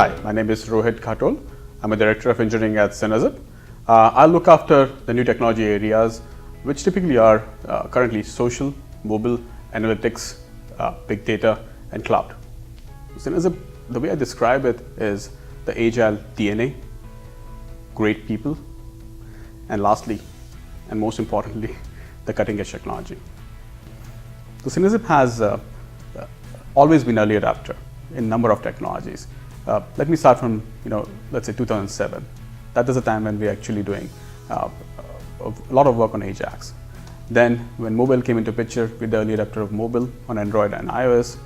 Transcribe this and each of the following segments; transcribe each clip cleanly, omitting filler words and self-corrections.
Hi, my name is Rohit Khatol. I'm a Director of Engineering at Cinezip. I look after the new technology areas, which typically are currently social, mobile, analytics, big data, and cloud. Cinezip, the way I describe it is the agile DNA, great people, and lastly, and most importantly, the cutting edge technology. So Cinezip has always been early adopter in number of technologies. Let me start from, let's say 2007. That is the time when we're actually doing a lot of work on Ajax. Then when mobile came into picture, we're the early adopter of mobile on Android and iOS.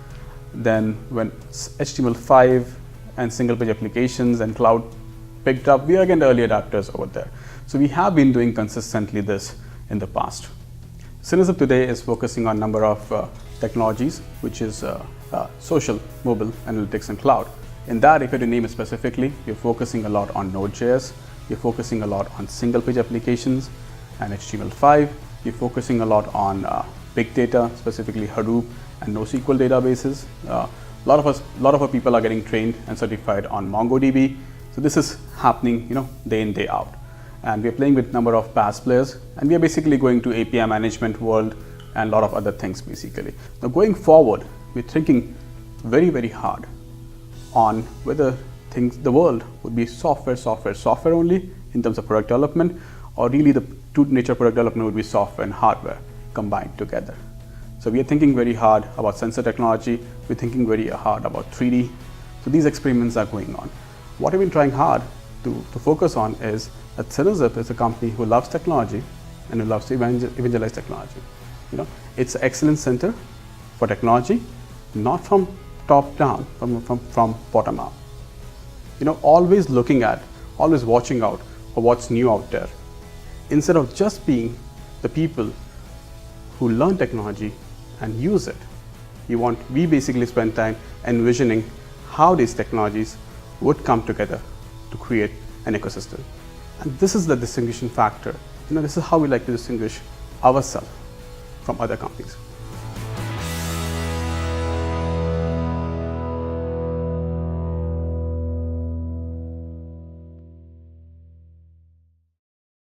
Then when HTML5 and single page applications and cloud picked up, we are again the early adopters over there. So we have been doing consistently this in the past. Cinezip today is focusing on a number of technologies, which is social, mobile, analytics, and cloud. In that, if you had to name it specifically, we're focusing a lot on Node.js, we're focusing a lot on single page applications and HTML5, we're focusing a lot on big data, specifically Hadoop and NoSQL databases. A lot of our people are getting trained and certified on MongoDB. So this is happening, day in, day out. And we're playing with a number of PaaS players, and we are basically going to API management world and a lot of other things basically. Now going forward, we're thinking very, very hard on whether the world would be software only in terms of product development, or really the true nature of product development would be software and hardware combined together. So we are thinking very hard about sensor technology, we're thinking very hard about 3D. So these experiments are going on. What we've been trying hard to focus on is that Cinezip is a company who loves technology and who loves to evangelize technology. It's an excellence center for technology, not from top down, from bottom up. Always looking at, always watching out for what's new out there. Instead of just being the people who learn technology and use it, we basically spend time envisioning how these technologies would come together to create an ecosystem. And this is the distinguishing factor. This is how we like to distinguish ourselves from other companies.